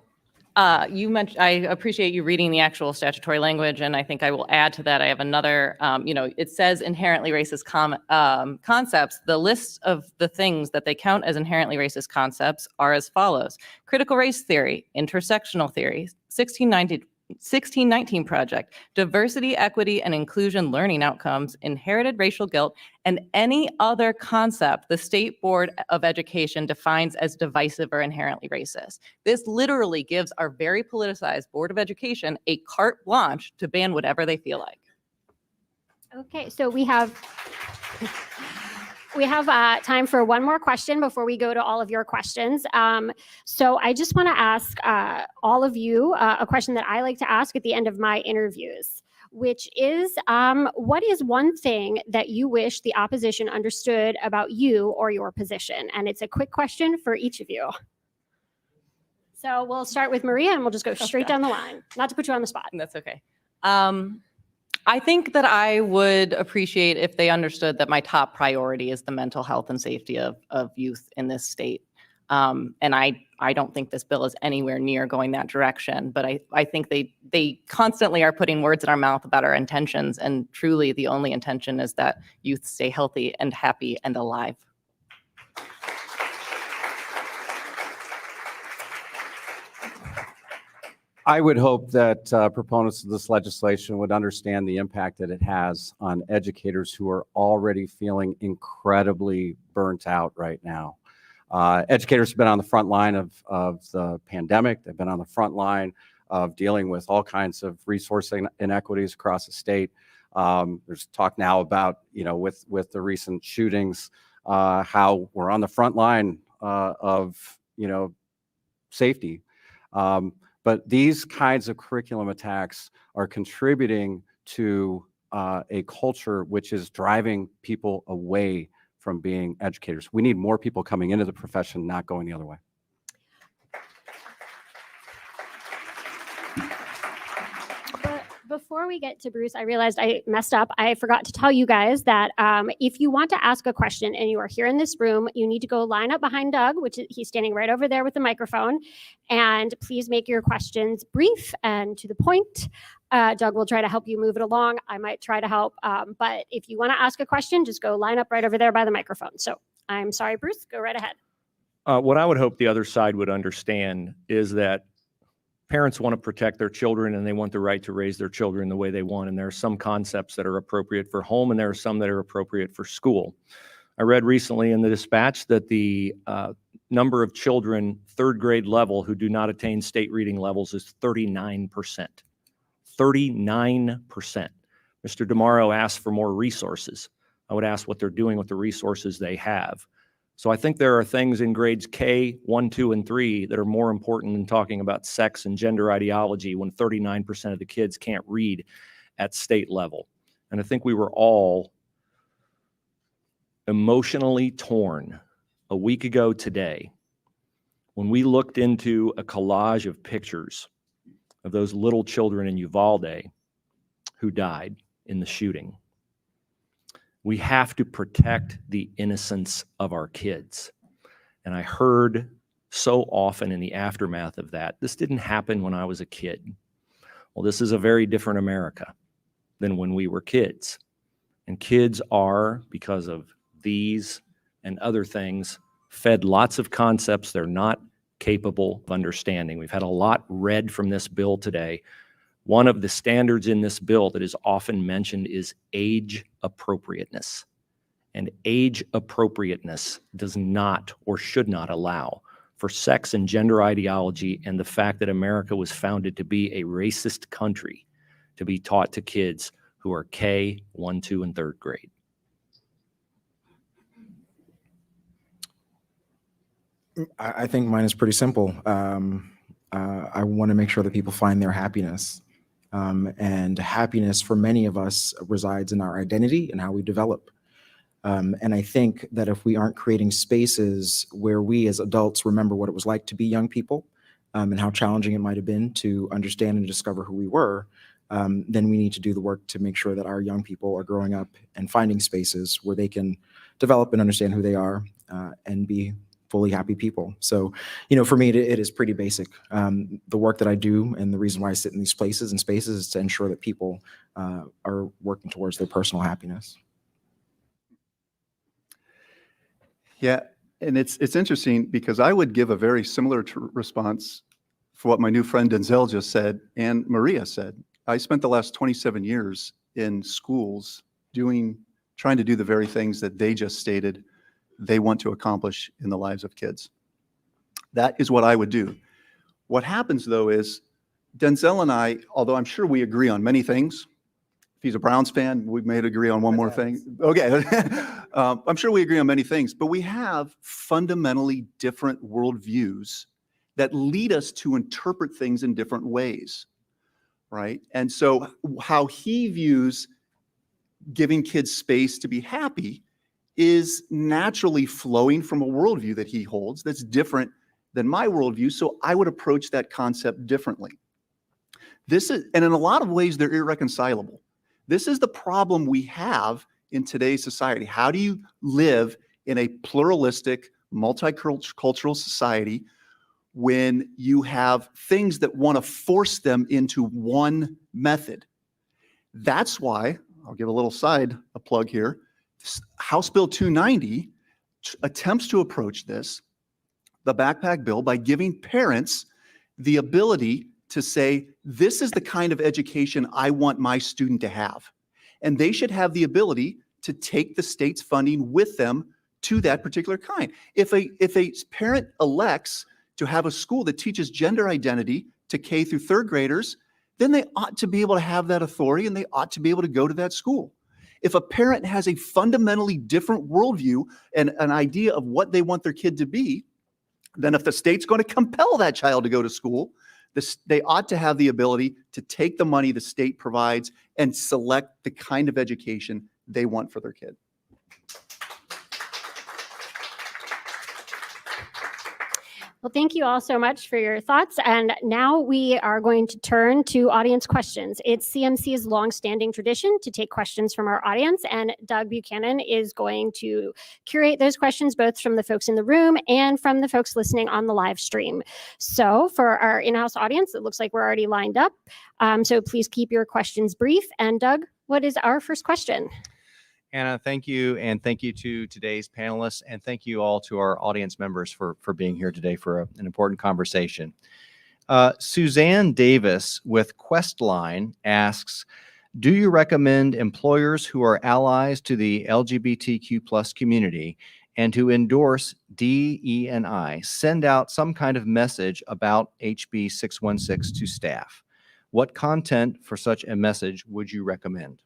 you mentioned, I appreciate you reading the actual statutory language, and I think I will add to that. I have another, it says inherently racist concepts. The list of the things that they count as inherently racist concepts are as follows: critical race theory, intersectional theory, 1619 Project, diversity, equity, and inclusion learning outcomes, inherited racial guilt, and any other concept the State Board of Education defines as divisive or inherently racist. This literally gives our very politicized Board of Education a carte blanche to ban whatever they feel like. Okay, so we have time for one more question before we go to all of your questions. So I just want to ask all of you a question that I like to ask at the end of my interviews, which is, what is one thing that you wish the opposition understood about you or your position? And it's a quick question for each of you. So we'll start with Maria and we'll just go straight down the line. Not to put you on the spot. That's okay. I think that I would appreciate if they understood that my top priority is the mental health and safety of youth in this state. And I don't think this bill is anywhere near going that direction, but I think they constantly are putting words in our mouth about our intentions, and truly the only intention is that youth stay healthy and happy and alive. I would hope that proponents of this legislation would understand the impact that it has on educators who are already feeling incredibly burnt out right now. Educators have been on the front line of the pandemic. They've been on the front line of dealing with all kinds of resource inequities across the state. There's talk now about, with the recent shootings, how we're on the front line of, safety. But these kinds of curriculum attacks are contributing to a culture which is driving people away from being educators. We need more people coming into the profession, not going the other way. Before we get to Bruce, I realized I messed up. I forgot to tell you guys that if you want to ask a question and you are here in this room, you need to go line up behind Doug, he's standing right over there with the microphone. And please make your questions brief and to the point. Doug will try to help you move it along. I might try to help. But if you want to ask a question, just go line up right over there by the microphone. So I'm sorry, Bruce, go right ahead. What I would hope the other side would understand is that parents want to protect their children and they want the right to raise their children the way they want. And there are some concepts that are appropriate for home and there are some that are appropriate for school. I read recently in the Dispatch that the number of children third grade level who do not attain state reading levels is 39%. 39%. Mr. DiMauro asked for more resources. I would ask what they're doing with the resources they have. So I think there are things in grades K, 1, 2, and 3 that are more important than talking about sex and gender ideology when 39% of the kids can't read at state level. And I think we were all emotionally torn a week ago today when we looked into a collage of pictures of those little children in Uvalde who died in the shooting. We have to protect the innocence of our kids. And I heard so often in the aftermath of that, this didn't happen when I was a kid. Well, this is a very different America than when we were kids. And kids are, because of these and other things, fed lots of concepts they're not capable of understanding. We've had a lot read from this bill today. One of the standards in this bill that is often mentioned is age appropriateness. And age appropriateness does not or should not allow for sex and gender ideology and the fact that America was founded to be a racist country to be taught to kids who are K, 1, 2, and 3rd grade. I think mine is pretty simple. I want to make sure that people find their happiness. And happiness for many of us resides in our identity and how we develop. And I think that if we aren't creating spaces where we as adults remember what it was like to be young people and how challenging it might have been to understand and discover who we were, then we need to do the work to make sure that our young people are growing up and finding spaces where they can develop and understand who they are and be fully happy people. So, for me, it is pretty basic. The work that I do and the reason why I sit in these places and spaces is to ensure that people are working towards their personal happiness. Yeah, and it's interesting because I would give a very similar response for what my new friend Densil just said and Maria said. I spent the last 27 years in schools trying to do the very things that they just stated they want to accomplish in the lives of kids. That is what I would do. What happens, though, is Densil and I, although I'm sure we agree on many things, if he's a Browns fan, we may agree on one more thing. Okay. I'm sure we agree on many things, but we have fundamentally different worldviews that lead us to interpret things in different ways, right? And so how he views giving kids space to be happy is naturally flowing from a worldview that he holds that's different than my worldview. So I would approach that concept differently. And in a lot of ways, they're irreconcilable. This is the problem we have in today's society. How do you live in a pluralistic, multicultural society when you have things that want to force them into one method? That's why, I'll give a little a plug here, House Bill 290 attempts to approach this, the backpack bill, by giving parents the ability to say, this is the kind of education I want my student to have. And they should have the ability to take the state's funding with them to that particular kind. If a parent elects to have a school that teaches gender identity to K through 3rd graders, then they ought to be able to have that authority and they ought to be able to go to that school. If a parent has a fundamentally different worldview and an idea of what they want their kid to be, then if the state's going to compel that child to go to school, they ought to have the ability to take the money the state provides and select the kind of education they want for their kid. Well, thank you all so much for your thoughts. And now we are going to turn to audience questions. It's CMC's longstanding tradition to take questions from our audience, and Doug Buchanan is going to curate those questions both from the folks in the room and from the folks listening on the live stream. So for our in-house audience, it looks like we're already lined up. So please keep your questions brief. And Doug, what is our first question? Anna, thank you. And thank you to today's panelists. And thank you all to our audience members for being here today for an important conversation. Suzanne Davis with Questline asks, do you recommend employers who are allies to the LGBTQ+ community and who endorse DE&I send out some kind of message about HB616 to staff? What content for such a message would you recommend?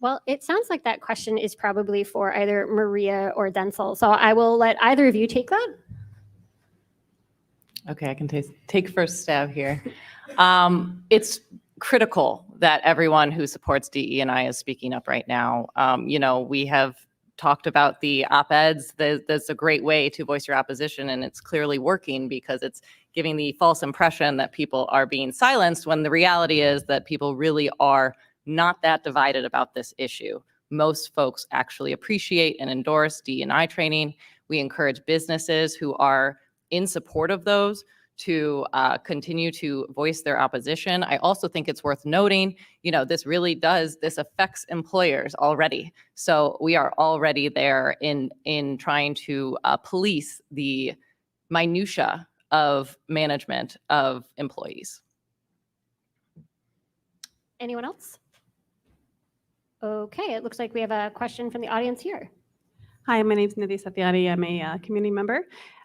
Well, it sounds like that question is probably for either Maria or Densil. So I will let either of you take that. Okay, I can take first stab here. It's critical that everyone who supports DE&I is speaking up right now. We have talked about the op-eds. That's a great way to voice your opposition, and it's clearly working because it's giving the false impression that people are being silenced when the reality is that people really are not that divided about this issue. Most folks actually appreciate and endorse DE&I training. We encourage businesses who are in support of those to continue to voice their opposition. I also think it's worth noting, this affects employers already. So we are already there in trying to police the minutia of management of employees. Anyone else? Okay, it looks like we have a question from the audience here. Hi, my name is Nidhi Satyani. I'm a community member.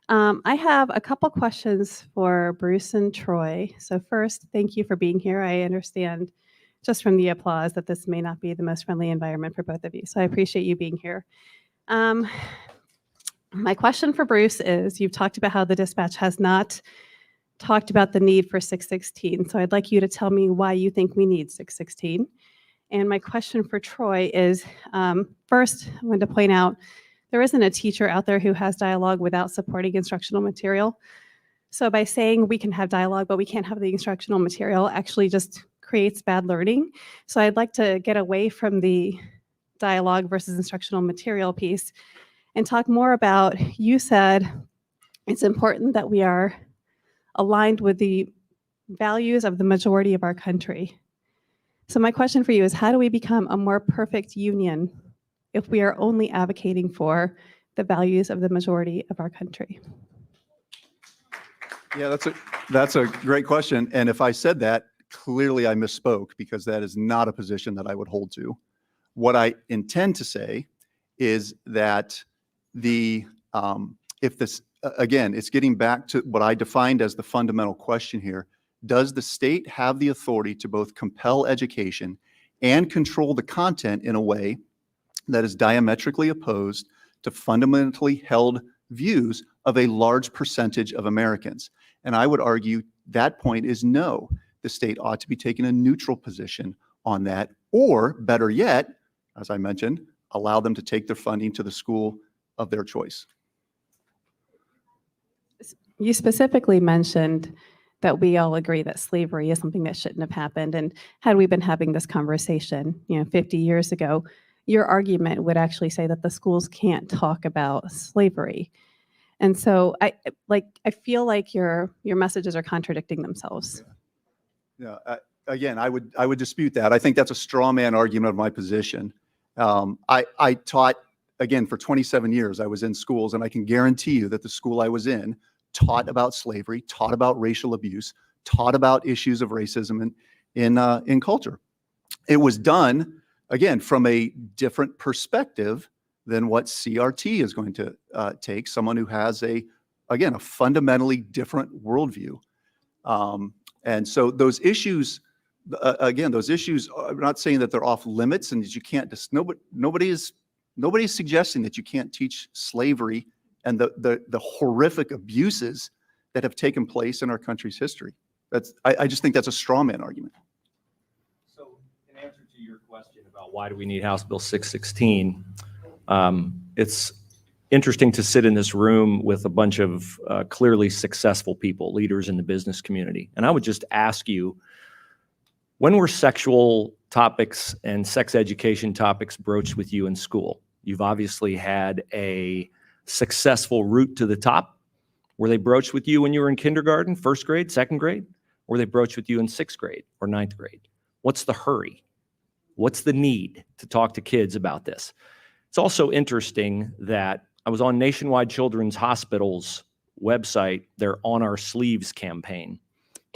I have a couple questions for Bruce and Troy. So first, thank you for being here. I understand just from the applause that this may not be the most friendly environment for both of you. So I appreciate you being here. My question for Bruce is, you've talked about how the dispatch has not talked about the need for 616. So I'd like you to tell me why you think we need 616. And my question for Troy is, first, I wanted to point out, there isn't a teacher out there who has dialogue without supporting instructional material. So by saying we can have dialogue, but we can't have the instructional material, actually just creates bad learning. So I'd like to get away from the dialogue versus instructional material piece and talk more about, you said it's important that we are aligned with the values of the majority of our country. So my question for you is, how do we become a more perfect union if we are only advocating for the values of the majority of our country? Yeah, that's a great question. And if I said that, clearly I misspoke, because that is not a position that I would hold to. What I intend to say is that if this, again, it's getting back to what I defined as the fundamental question here. Does the state have the authority to both compel education and control the content in a way that is diametrically opposed to fundamentally held views of a large percentage of Americans? And I would argue that point is no. The state ought to be taking a neutral position on that, or better yet, as I mentioned, allow them to take their funding to the school of their choice. You specifically mentioned that we all agree that slavery is something that shouldn't have happened. And had we been having this conversation, 50 years ago, your argument would actually say that the schools can't talk about slavery. And so I feel like your messages are contradicting themselves. Yeah. Again, I would dispute that. I think that's a straw man argument of my position. I taught, again, for 27 years, I was in schools, and I can guarantee you that the school I was in taught about slavery, taught about racial abuse, taught about issues of racism in culture. It was done, again, from a different perspective than what CRT is going to take, someone who has a fundamentally different worldview. And so those issues, I'm not saying that they're off limits and that you can't, nobody is suggesting that you can't teach slavery and the horrific abuses that have taken place in our country's history. I just think that's a straw man argument. So in answer to your question about why do we need House Bill 616, it's interesting to sit in this room with a bunch of clearly successful people, leaders in the business community. And I would just ask you, when were sexual topics and sex education topics broached with you in school? You've obviously had a successful route to the top. Were they broached with you when you were in kindergarten, first grade, second grade? Or were they broached with you in sixth grade or ninth grade? What's the hurry? What's the need to talk to kids about this? It's also interesting that I was on Nationwide Children's Hospital's website, their On Our Sleeves campaign.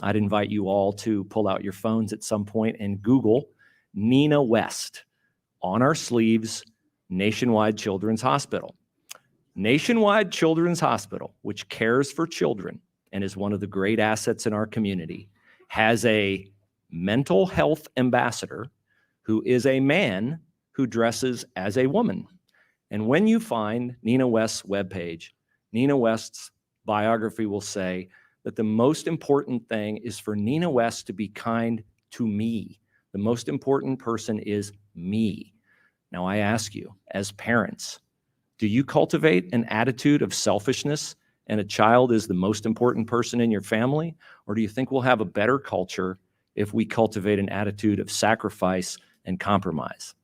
I'd invite you all to pull out your phones at some point and Google Nina West, On Our Sleeves, Nationwide Children's Hospital. Nationwide Children's Hospital, which cares for children and is one of the great assets in our community, has a mental health ambassador who is a man who dresses as a woman. And when you find Nina West's webpage, Nina West's biography will say that the most important thing is for Nina West to be kind to me. The most important person is me. Now I ask you, as parents, do you cultivate an attitude of selfishness and a child is the most important person in your family? Or do you think we'll have a better culture if we cultivate an attitude of sacrifice and compromise?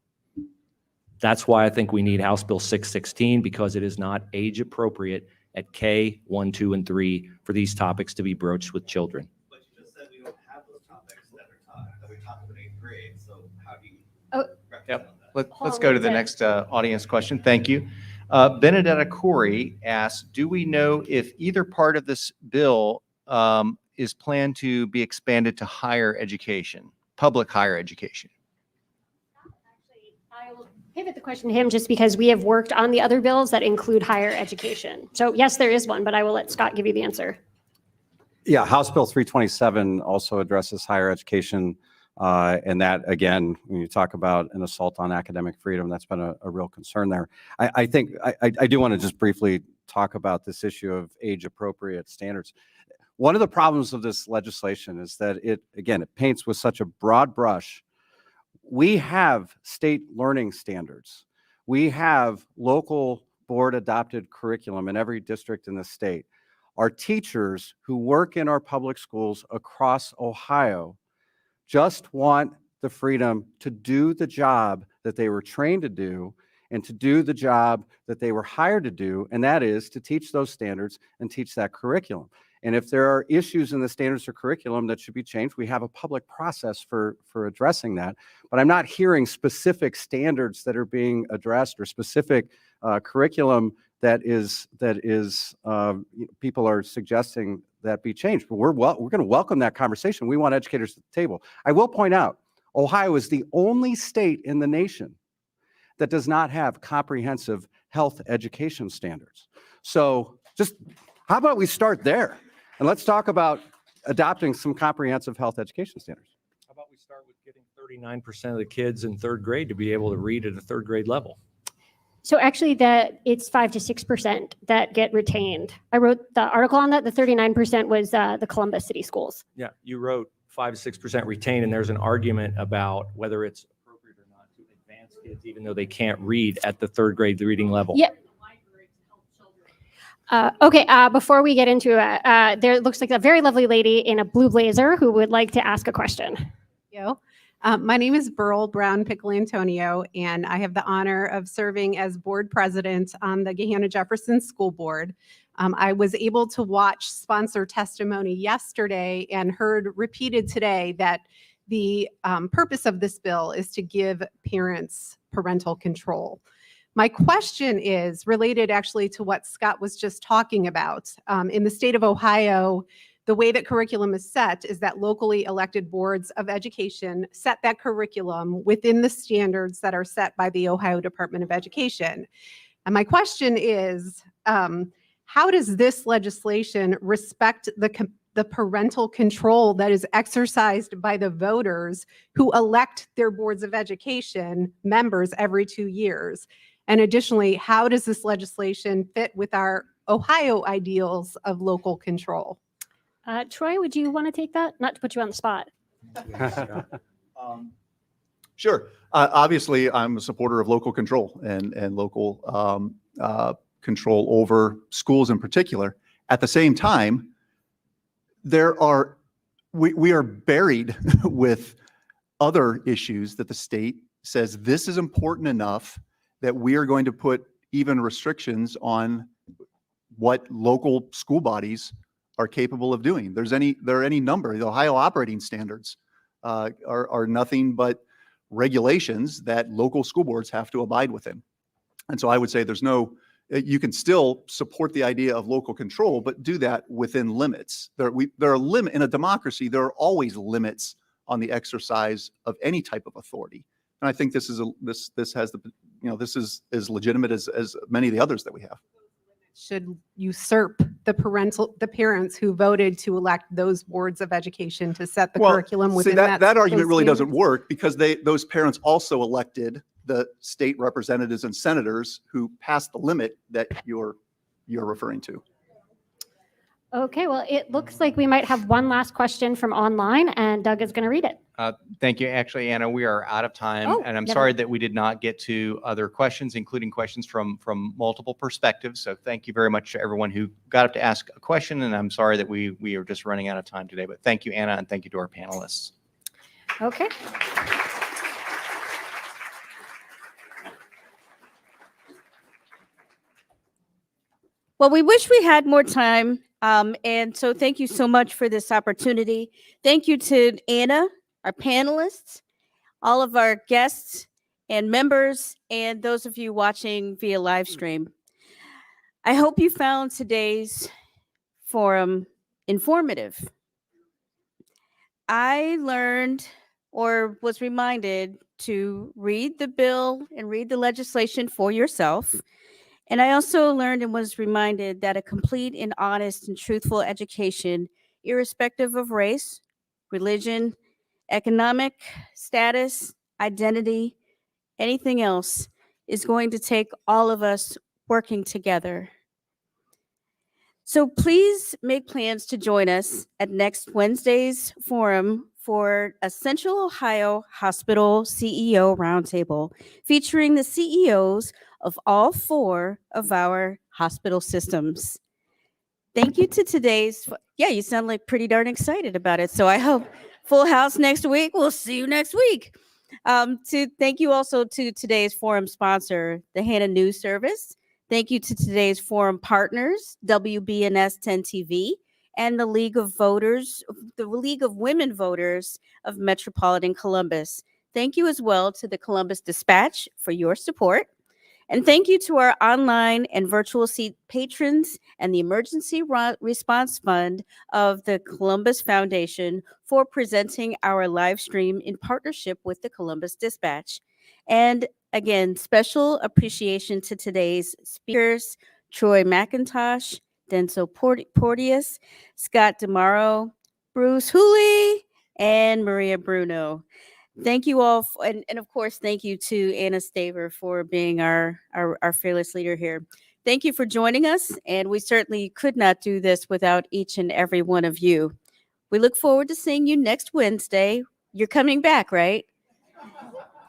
That's why I think we need House Bill 616, because it is not age appropriate at K, 1, 2, and 3 for these topics to be broached with children. But you just said we don't have those topics that we talk about in 8th grade, so how do you reconcile that? Let's go to the next audience question. Thank you. Benedetta Corey asks, do we know if either part of this bill is planned to be expanded to higher education, public higher education? I will pivot the question to him just because we have worked on the other bills that include higher education. So yes, there is one, but I will let Scott give you the answer. Yeah, House Bill 327 also addresses higher education. And that, again, when you talk about an assault on academic freedom, that's been a real concern there. I think I do want to just briefly talk about this issue of age-appropriate standards. One of the problems of this legislation is that it paints with such a broad brush. We have state learning standards. We have local board-adopted curriculum in every district in the state. Our teachers who work in our public schools across Ohio just want the freedom to do the job that they were trained to do and to do the job that they were hired to do, and that is to teach those standards and teach that curriculum. And if there are issues in the standards or curriculum that should be changed, we have a public process for addressing that. But I'm not hearing specific standards that are being addressed or specific curriculum that people are suggesting that be changed. But we're going to welcome that conversation. We want educators at the table. I will point out, Ohio is the only state in the nation that does not have comprehensive health education standards. So just how about we start there? And let's talk about adopting some comprehensive health education standards. How about we start with getting 39% of the kids in 3rd grade to be able to read at a 3rd grade level? So actually it's 5 to 6% that get retained. I wrote the article on that. The 39% was the Columbus City Schools. Yeah, you wrote 5 to 6% retain, and there's an argument about whether it's appropriate or not to advance kids, even though they can't read at the 3rd grade reading level. Yeah. Okay, before we get into it, there looks like a very lovely lady in a blue blazer who would like to ask a question. My name is Burl Brown Pickle Antonio, and I have the honor of serving as board president on the Gahanna Jefferson School Board. I was able to watch sponsor testimony yesterday and heard repeated today that the purpose of this bill is to give parents parental control. My question is related actually to what Scott was just talking about. In the state of Ohio, the way that curriculum is set is that locally elected boards of education set that curriculum within the standards that are set by the Ohio Department of Education. And my question is, how does this legislation respect the parental control that is exercised by the voters who elect their boards of education members every 2 years? And additionally, how does this legislation fit with our Ohio ideals of local control? Troy, would you want to take that? Not to put you on the spot. Sure. Obviously, I'm a supporter of local control and local control over schools in particular. At the same time, we are buried with other issues that the state says this is important enough that we are going to put even restrictions on what local school bodies are capable of doing. There are any number. The Ohio operating standards are nothing but regulations that local school boards have to abide within. And so I would say you can still support the idea of local control, but do that within limits. There are limits in a democracy. There are always limits on the exercise of any type of authority. And I think this is as legitimate as many of the others that we have. Should usurp the parents who voted to elect those boards of education to set the curriculum within that argument really doesn't work because those parents also elected the state representatives and senators who passed the limit that you're referring to. Okay, well, it looks like we might have one last question from online, and Doug is going to read it. Thank you. Actually, Anna, we are out of time, Oh, and I'm never- sorry that we did not get to other questions, including questions from multiple perspectives. So thank you very much to everyone who got up to ask a question, and I'm sorry that we are just running out of time today. But thank you, Anna, and thank you to our panelists. Okay. Well, we wish we had more time. And so thank you so much for this opportunity. Thank you to Anna, our panelists, all of our guests and members, and those of you watching via live stream. I hope you found today's forum informative. I learned or was reminded to read the bill and read the legislation for yourself. And I also learned and was reminded that a complete and honest and truthful education, irrespective of race, religion, economic status, identity, anything else, is going to take all of us working together. So please make plans to join us at next Wednesday's forum for a Central Ohio Hospital CEO Roundtable featuring the CEOs of all 4 of our hospital systems. Thank you to today's, yeah, you sound like pretty darn excited about it. So I hope full house next week. We'll see you next week. Thank you also to today's forum sponsor, the Hannah News Service. Thank you to today's forum partners, WBNS 10 TV, and the League of Voters, the League of Women Voters of Metropolitan Columbus. Thank you as well to the Columbus Dispatch for your support. And thank you to our online and virtual seat patrons and the Emergency Response Fund of the Columbus Foundation for presenting our live stream in partnership with the Columbus Dispatch. And again, special appreciation to today's speakers, Troy McIntosh, Densil Porteous, Scott DiMauro, Bruce Hooley, and Maria Bruno. Thank you all, and of course, thank you to Anna Staver for being our fearless leader here. Thank you for joining us, and we certainly could not do this without each and every one of you. We look forward to seeing you next Wednesday. You're coming back, right?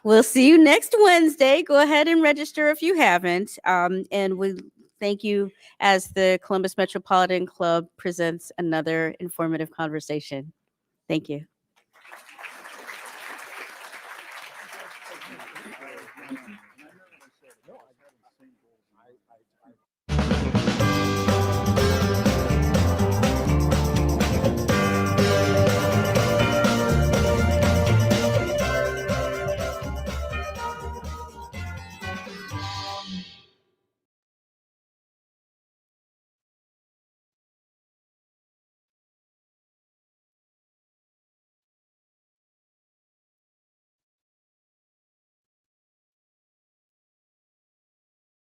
We'll see you next Wednesday. Go ahead and register if you haven't. And we thank you as the Columbus Metropolitan Club presents another informative conversation. Thank you. Thank you.